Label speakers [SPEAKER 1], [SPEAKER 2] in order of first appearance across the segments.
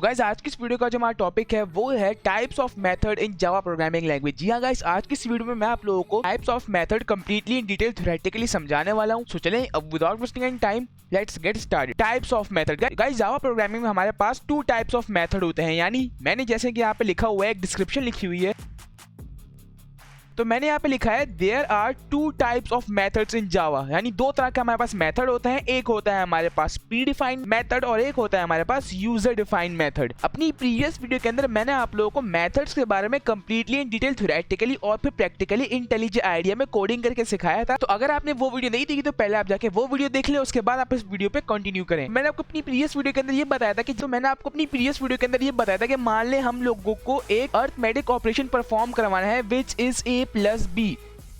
[SPEAKER 1] Guys आज की इस वीडियो का जो हमारा टॉपिक है वो है types of method in Java programming language. जी हाँ गाइस, आज की इस वीडियो में मैं आप लोगों को types of method completely in detail theoretically समझाने वाला हूँ। सो चलें अब without wasting any time let's get started. Types of method guys, Java programming में हमारे पास 2 टाइप्स ऑफ मेथड होते हैं। यानी मैंने जैसे कि यहाँ पे लिखा हुआ है, एक डिस्क्रिप्शन लिखी हुई है, तो मैंने यहाँ पे लिखा है there are 2 types of methods in Java. यानी 2 तरह का हमारे पास मेथड होता है। एक होता है हमारे पास प्री डिफाइंड मेथड और एक होता है हमारे पास यूजर डिफाइंड मेथड। अपनी प्रीवियस वीडियो के अंदर मैंने आप लोगों को मेथड्स के बारे में कंप्लीटली इन डिटेल थ्योरेटिकली और फिर प्रैक्टिकली इंटेलिजेंट आइडिया में कोडिंग करके सिखाया था। तो अगर आपने वो वीडियो नहीं देखी तो पहले आप जाके वो वीडियो देख ले, उसके बाद आप इस वीडियो पे कंटिन्यू करें। मैंने आपको अपनी प्रीवियस वीडियो के अंदर ये बताया था कि मान ले हम लोगों को एक अरिथमेटिक ऑपरेशन परफॉर्म करवाना है which is a plus b,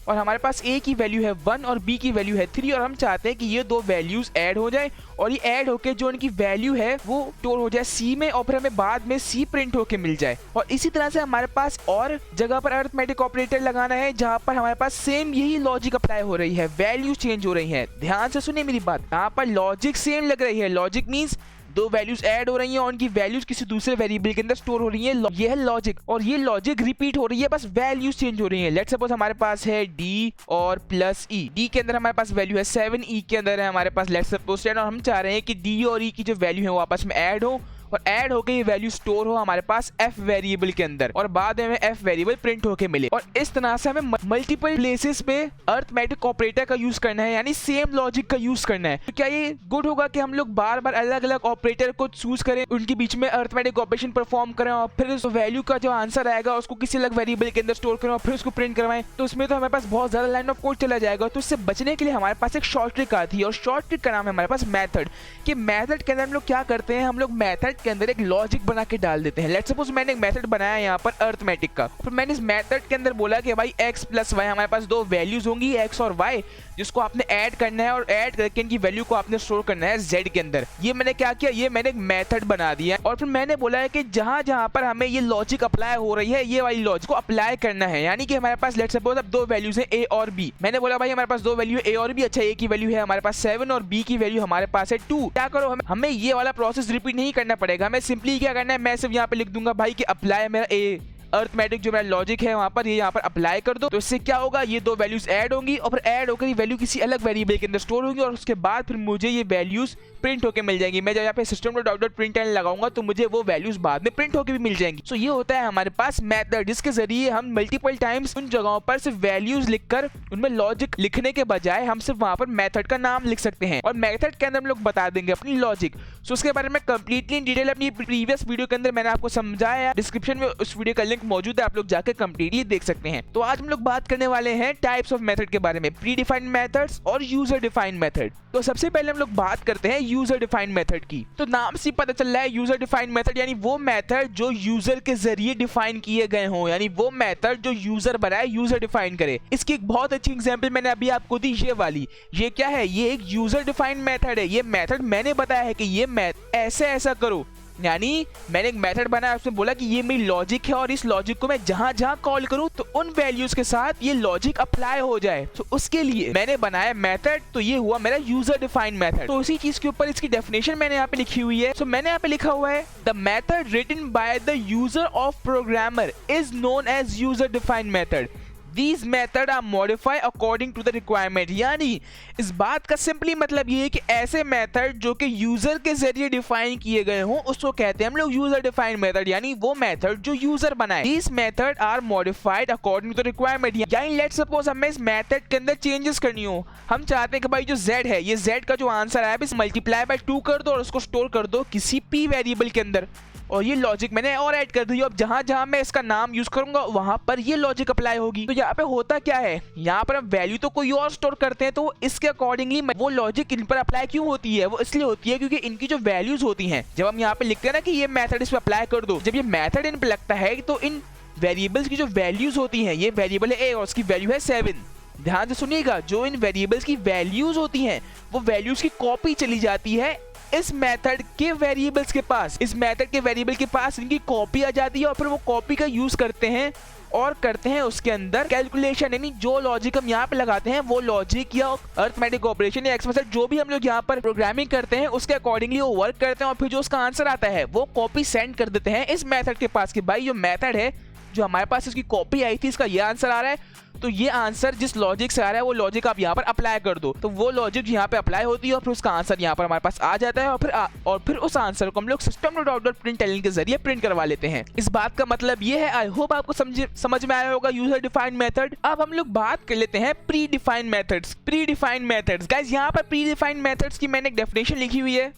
[SPEAKER 1] और हमारे पास a की वैल्यू है 1 और b की वैल्यू है 3, और हम चाहते हैं कि ये 2 वैल्यूज ऐड हो जाए और ये ऐड होके जो उनकी वैल्यू है वो स्टोर हो जाए c में और फिर हमें बाद में c प्रिंट होके मिल जाए। और इसी तरह से हमारे पास और जगह पर अरिथमेटिक ऑपरेटर लगाना है जहां पर हमारे पास सेम यही लॉजिक अप्लाई हो रही है, वैल्यू चेंज हो रही है। ध्यान से सुनिए मेरी बात, यहाँ पर लॉजिक सेम लग रही है। लॉजिक मीन्स 2 वैल्यूज ऐड हो रही हैं और उनकी वैल्यूज किसी दूसरे वेरिएबल के अंदर स्टोर हो रही है। ये है लॉजिक, और ये लॉजिक रिपीट हो रही है, बस वैल्यूज चेंज हो रही है। लेट्स सपोज हमारे पास है d और प्लस e। d के अंदर हमारे पास वैल्यू है 7, e के अंदर है हमारे पास लेट्स सपोज 10, और हम चाह रहे हैं कि d और e की जो वैल्यू है वो आपस में ऐड हो और ऐड होके ये वैल्यू स्टोर हो हमारे पास f वेरिएबल के अंदर और बाद में हमें f वेरिएबल प्रिंट होके मिले। और इस तरह से हमें मल्टीपल प्लेसेस पे अरिथमेटिक ऑपरेटर का यूज करना है, यानी सेम लॉजिक का यूज करना है। तो क्या ये गुड होगा कि हम लोग बार बार अलग अलग ऑपरेटर को चूज करें, उनके बीच में अरिथमेटिक ऑपरेशन परफॉर्म करें और फिर उस वैल्यू का जो आंसर आएगा उसको किसी अलग वेरिएबल के अंदर स्टोर करें और फिर उसको प्रिंट करवाएं? तो उसमें तो हमारे पास बहुत ज्यादा लाइन ऑफ कोड चला जाएगा। तो इससे बचने के लिए हमारे पास एक शॉर्ट ट्रिक आती है और शॉर्ट ट्रिक का नाम है हमारे पास मेथड। कि मेथड के अंदर हम लोग क्या करते हैं, हम लोग मेथड के अंदर एक लॉजिक बना के डाल देते हैं। लेट्स सपोज मैंने एक मेथड बनाया यहाँ पर अरिथमेटिक का, फिर मैंने इस मेथड के अंदर बोला कि भाई x प्लस वाई, हमारे पास 2 वैल्यूज होंगी x और y, जिसको आपने ऐड करना है और ऐड करके इनकी वैल्यू को आपने स्टोर करना है z के अंदर। ये मैंने क्या किया, ये मैंने एक मेथड बना दिया और फिर मैंने बोला है कि जहां जहां पर हमें ये लॉजिक अप्लाई हो रही है ये वाली लॉजिक को अप्लाई करना है। यानी कि हमारे पास लेट्स सपोज अब 2 वैल्यूज है a और b। मैंने बोला भाई हमारे पास 2 वैल्यू है a और b, अच्छा a की वैल्यू है हमारे पास 7 और b की वैल्यू हमारे पास है 2। क्या करो, हमें ये वाला प्रोसेस रिपीट नहीं करना पड़ेगा, हमें सिंपली क्या करना है, मैं सिर्फ यहाँ पे लिख दूंगा भाई कि अप्लाई मेरा a अरिथमेटिक जो मेरा लॉजिक है वहां पर ये यहाँ पर अप्लाई कर दो। तो इससे क्या होगा, ये 2 वैल्यूज ऐड होंगी और फिर ऐड होकर ये वैल्यू किसी अलग वेरिएबल के अंदर स्टोर होंगी और उसके बाद फिर मुझे ये वैल्यूज प्रिंट होकर मिल जाएंगी। मैं जब यहाँ पे system.out.println लगाऊंगा तो मुझे वो वैल्यूज बाद में प्रिंट होकर भी मिल जाएंगी। सो ये होता है हमारे पास मेथड, जिसके जरिए हम मल्टीपल टाइम्स उन जगहों पर सिर्फ वैल्यूज लिखकर उनमें लॉजिक लिखने के बजाय हम सिर्फ वहां पर मेथड का नाम लिख सकते हैं और मेथड के अंदर हम लोग बता देंगे अपनी लॉजिक। सो उसके बारे में कंप्लीटली इन डिटेल अपनी प्रीवियस वीडियो के अंदर मैंने आपको समझाया, डिस्क्रिप्शन में उस वीडियो का लिंक मौजूद है, आप लोग जाकर कंप्लीटली देख सकते हैं। तो आज हम लोग बात करने वाले हैं टाइप्स ऑफ मेथड के बारे में, प्री डिफाइंड मेथड्स और यूजर डिफाइंड मेथड। तो सबसे पहले हम लोग बात करते हैं यूजर डिफाइंड मेथड की। तो नाम से पता चल रहा है यूजर डिफाइंड मेथड यानी वो मेथड जो यूजर के जरिए डिफाइन किए गए हों, यानी वो मेथड जो यूजर बनाए, यूजर डिफाइन करे। इसकी एक बहुत अच्छी एग्जांपल मैंने अभी आपको दी, ये वाली। ये क्या है, ये एक यूजर डिफाइंड मेथड है। ये मेथड मैंने बताया है कि ये ऐसे ऐसा करो, यानी मैंने एक मेथड बनाया, उसमें बोला कि ये मेरी लॉजिक है और इस लॉजिक को मैं जहां जहां कॉल करूं तो उन वैल्यूज के साथ ये लॉजिक अप्लाई हो जाए। तो उसके लिए मैंने बनाया मेथड, तो ये हुआ मेरा यूजर डिफाइंड मेथड। तो उसी चीज के ऊपर इसकी डेफिनेशन मैंने यहाँ पे लिखी हुई है। तो मैंने यहाँ पे लिखा हुआ है the method written by the user of programmer is known as user defined method. These methods are modified according to the requirement। यानी इस बात का सिंपली मतलब ये है कि ऐसे मेथड जो कि यूजर के जरिए डिफाइन किए गए हों उसको कहते हैं हम लोग यूजर डिफाइंड मेथड, यानी वो मेथड जो यूजर बनाए। These methods are modified according to the requirement। यानी लेट्स सपोज हमें इस मेथड के अंदर चेंजेस करनी हो, हम चाहते हैं कि भाई जो z है, ये z का जो आंसर आया इस मल्टीप्लाई बाय 2 कर दो और उसको स्टोर कर दो किसी p वेरिएबल के अंदर, और ये लॉजिक मैंने और ऐड कर दी। अब जहां जहां मैं इसका नाम यूज करूंगा वहां पर ये लॉजिक अप्लाई होगी। तो यहाँ पे होता क्या है, यहाँ पर हम वैल्यू तो कोई और स्टोर करते हैं, तो इसके अकॉर्डिंगली वो लॉजिक इन पर अप्लाई क्यों होती है, वो इसलिए होती है क्योंकि इनकी जो वैल्यूज होती हैं, जब हम यहाँ पे लिखते हैं ना कि ये मेथड इस पर अप्लाई कर दो, जब ये मेथड इन पे लगता है तो इन वेरिएबल्स की जो वैल्यूज होती हैं, ये वेरिएबल है a और उसकी वैल्यू है 7। ध्यान से सुनिएगा, जो इन वेरिएबल्स की वैल्यूज होती हैं वो वैल्यूज की कॉपी चली जाती है इस मेथड के वेरिएबल्स के पास। इस मेथड के वेरिएबल के पास इनकी कॉपी आ जाती है और फिर वो कॉपी का यूज करते हैं और करते हैं उसके अंदर कैलकुलेशन, यानी जो लॉजिक हम यहाँ पे लगाते हैं वो लॉजिक या अर्थमेटिक ऑपरेशन या एक्सप्रेशन जो भी हम लोग यहाँ पर प्रोग्रामिंग करते हैं उसके अकॉर्डिंगली वो वर्क करते हैं और फिर जो उसका आंसर आता है वो कॉपी सेंड कर देते हैं इस मेथड के पास कि भाई जो मेथड है जो हमारे पास इसकी कॉपी आई थी इसका ये आंसर आ रहा है, तो ये आंसर जिस लॉजिक से आ रहा है वो लॉजिक आप यहाँ पर अप्लाई कर दो। तो वो लॉजिक यहाँ पे अप्लाई होती है और फिर उसका आंसर यहाँ पर हमारे पास आ जाता है और फिर उस आंसर को हम लोग system.out.println के जरिए प्रिंट करवा लेते हैं। इस बात का मतलब ये है, आई होप आपको समझ में आया होगा यूजर डिफाइंड मेथड। अब हम लोग बात कर लेते हैं pre defined methods. Pre defined methods guys, यहाँ पर प्री डिफाइंड मेथड्स की मैंने एक डेफिनेशन लिखी हुई है।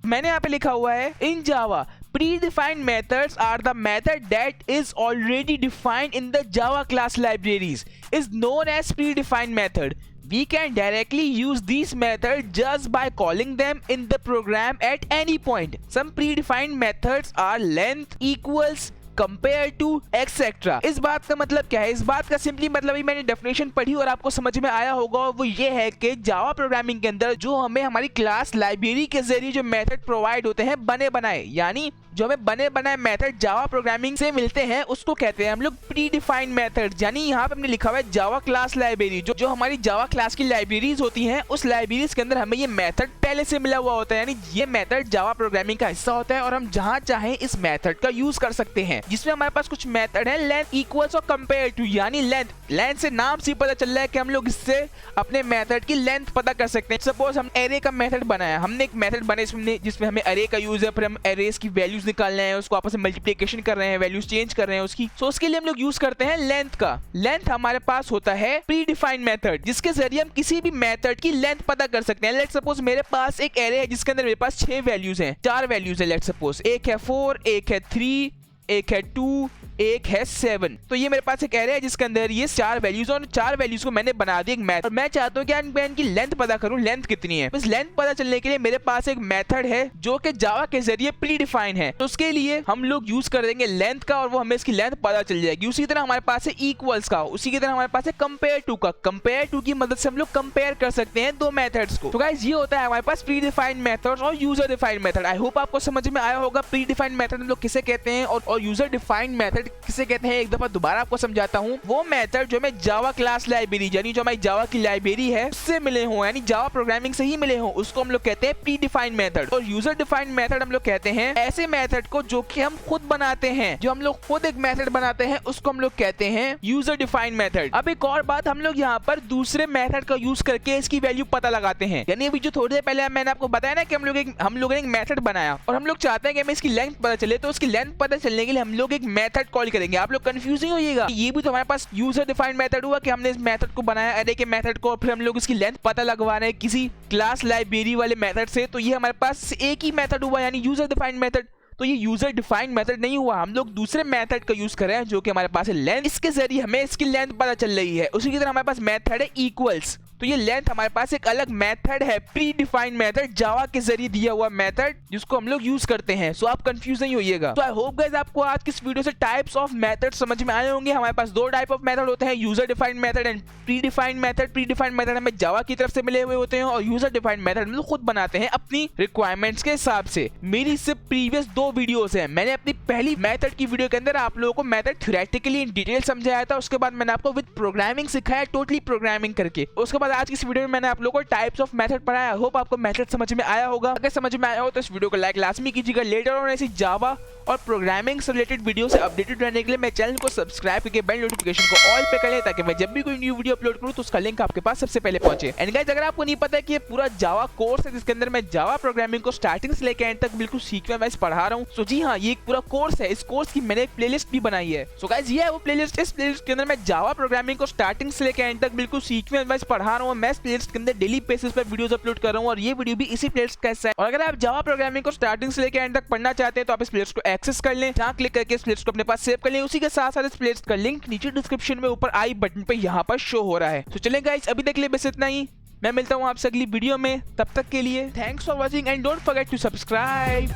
[SPEAKER 1] मैंने यहाँ पे लिखा हुआ है इन जावा predefined methods are the method that is already defined in the Java class libraries is known as predefined method. We can directly use these methods just by calling them in the program at any point. Some predefined methods are length equals compare to etcetera. इस बात का मतलब क्या है? इस बात का simply मतलब ही मैंने डेफिनेशन पढ़ी और आपको समझ में आया होगा, और वो ये है कि जावा प्रोग्रामिंग के अंदर जो हमें हमारी क्लास लाइब्रेरी के जरिए जो मेथड प्रोवाइड होते हैं बने बनाए, यानी जो हमें बने बनाए मेथड जावा प्रोग्रामिंग से मिलते हैं उसको कहते हैं हम लोग प्री डिफाइंड मेथड। यानी यहाँ पे हमने लिखा हुआ है जावा क्लास लाइब्रेरी, जो हमारी जावा क्लास की लाइब्रेरीज होती हैं उस लाइब्रेरीज के अंदर हमें ये मेथड पहले से मिला हुआ होता है, यानी ये मेथड जावा प्रोग्रामिंग का हिस्सा होता है और हम जहाँ चाहें इस मेथड का यूज कर सकते हैं। जिसमें हमारे पास कुछ मेथड है लेंथ इक्वल्स और कंपेयर टू, यानी लेंथ से नाम से पता चल रहा है कि हम लोग इससे अपने मेथड की लेंथ पता कर सकते हैं। सपोज हम एरे का मेथड बनाया, हमने एक मेथड बनाया जिसमें हमें एरे का यूज है, फिर हम एरेस की वैल्यूज निकाल रहे हैं, उसको आपस में मल्टीप्लिकेशन कर रहे हैं, वैल्यूज चेंज कर रहे हैं उसकी। सो उसके लिए हम लोग यूज करते हैं लेंथ का। लेंथ हमारे पास होता है प्री डिफाइंड मेथड जिसके जरिए हम किसी भी मेथड की लेंथ पता कर सकते हैं। लेट्स सपोज मेरे पास एक एरे है जिसके अंदर मेरे पास 6 वैल्यूज हैं, 4 वैल्यूज है। लेट्स सपोज एक है 4, एक है 3, एक है 2, एक है 7। तो ये मेरे पास एक एरे है जिसके अंदर ये 4 वैल्यूज और 4 वैल्यूज को मैंने बना दिया एक मेथड, और मैं चाहता हूँ कि मैं इनकी लेंथ पता करूँ, लेंथ कितनी है। इस लेंथ पता चलने के लिए मेरे पास एक मेथड है जो कि जावा के जरिए प्री डिफाइन है, तो उसके लिए हम लोग यूज कर देंगे लेंथ का और वो हमें इसकी लेंथ पता चल जाएगी। उसी तरह हमारे पास है इक्वल्स का, उसी की तरह हमारे पास है कंपेयर टू का। कंपेयर टू की मदद से हम लोग कंपेयर कर सकते हैं दो मेथड्स को। तो गाइस ये होता है हमारे पास प्री डिफाइंड मेथड्स और user defined method. I hope आपको समझ में आया होगा प्री डिफाइंड मेथड हम लोग किसे कहते हैं और यूजर डिफाइंड मेथड किसे कहते हैं। दफा दोबारा आपको समझाता हूँ। वो मेथड जो हमें जावा क्लास लाइब्रेरी यानी जो हमारी जावा की लाइब्रेरी है उससे मिले हो, यानी जावा प्रोग्रामिंग से ही मिले हो, उसको हम लोग कहते हैं प्री डिफाइंड मेथड। और यूजर डिफाइंड मेथड हम लोग कहते हैं ऐसे मेथड को जो कि हम खुद बनाते हैं, जो हम लोग खुद एक मेथड बनाते हैं उसको हम लोग कहते हैं यूजर डिफाइंड मेथड। अब एक और बात, हम लोग यहाँ पर दूसरे मेथड का यूज करके इसकी वैल्यू पता लगाते हैं। यानी अभी जो थोड़ी देर पहले मैंने आपको बताया ना कि हम लोग एक मेथड बनाया और हम लोग चाहते हैं कि हमें इसकी लेंथ पता चले, तो उसकी लेंथ पता चलने के लिए हम लोग एक मेथड कॉल करेंगे। आप लोग कंफ्यूज नहीं होइएगा, ये भी तो हमारे पास यूजर डिफाइंड मेथड हुआ कि हमने इस मेथड को बनाया एरे के मेथड को, और फिर हम लोग इसकी लेंथ पता लगवा रहे हैं किसी क्लास लाइब्रेरी वाले मेथड से, तो ये हमारे पास एक ही मेथड हुआ यानी यूजर डिफाइंड मेथड। तो ये यूजर डिफाइंड मेथड नहीं हुआ, हम लोग दूसरे मेथड का यूज कर रहे हैं जो कि हमारे पास है लेंथ। इसके जरिए हमें इसकी लेंथ पता चल रही है। उसी की तरह हमारे पास मेथड है इक्वल्स, तो ये लेंथ हमारे पास एक अलग मेथड है, प्री डिफाइंड मेथड, जावा के जरिए दिया हुआ मेथड जिसको हम लोग यूज करते हैं। सो आप कंफ्यूज नहीं होइएगा। तो आई होप गाइस आपको आज की इस वीडियो से टाइप्स ऑफ मेथड समझ में आए होंगे। हमारे पास दो टाइप ऑफ मेथड होते हैं, user defined method and pre defined method. Pre defined method हमें जावा की तरफ से मिले हुए होते हैं और यूजर डिफाइंड मेथड हम लोग खुद बनाते हैं अपनी रिक्वायरमेंट्स के हिसाब से। मेरी इससे प्रीवियस 2 वीडियोस हैं, मैंने अपनी पहली मेथड की वीडियो के अंदर आप लोगों को मेथड थ्योरेटिकली इन डिटेल समझाया था, उसके बाद मैंने आपको विद प्रोग्रामिंग सिखाया, टोटली प्रोग्रामिंग करके। उसके बाद आज की इस वीडियो में मैंने आप लोगों को टाइप्स ऑफ मेथड पढ़ाया। होप आपको मेथड समझ में आया होगा। अगर समझ में आया हो तो इस वीडियो को लाइक लाजमी कीजिएगा। लेटर ऑन ऐसी जावा और प्रोग्रामिंग से रिलेटेड वीडियो से अपडेटेड रहने के लिए मेरे चैनल को सब्सक्राइब करके बेल नोटिफिकेशन को ऑल पे कर लें ताकि मैं जब भी कोई न्यू वीडियो अपलोड करूं तो उसका लिंक आपके पास सबसे पहले पहुंचे। एंड गाइस अगर आपको नहीं पता है कि ये पूरा जावा कोर्स है जिसके अंदर मैं जावा प्रोग्रामिंग को स्टार्टिंग से लेकर एंड तक बिल्कुल सीक्वेंस वाइज पढ़ा रहा हूं, तो जी हां ये एक पूरा कोर्स है। इस कोर्स की मैंने एक प्लेलिस्ट भी बनाई है। सो गाइस ये है वो प्लेलिस्ट। इस प्लेलिस्ट के अंदर मैं जावा प्रोग्रामिंग को स्टार्टिंग से लेकर एंड तक बिल्कुल सीक्वेंस वाइज पढ़ा रहा हूं। मैं इस प्लेलिस्ट के अंदर डेली बेसिस पर वीडियोस अपलोड कर रहा हूं और ये वीडियो भी इसी प्लेलिस्ट का हिस्सा है। और अगर आप जावा प्रोग्रामिंग को स्टार्टिंग से लेकर एंड तक पढ़ना चाहते हैं तो आप इस प्लेलिस्ट को एक्सेस कर लें, जहां क्लिक करके इस प्लेलिस्ट को अपने पास सेव कर लें। उसी के साथ साथ इस प्लेलिस्ट का लिंक नीचे डिस्क्रिप्शन में ऊपर आई बटन पे यहाँ पर शो हो रहा है। तो चलें गाइस अभी तक के लिए बस इतना ही। मैं मिलता हूँ आपसे अगली वीडियो में, तब तक के लिए thanks for watching and don't forget to subscribe.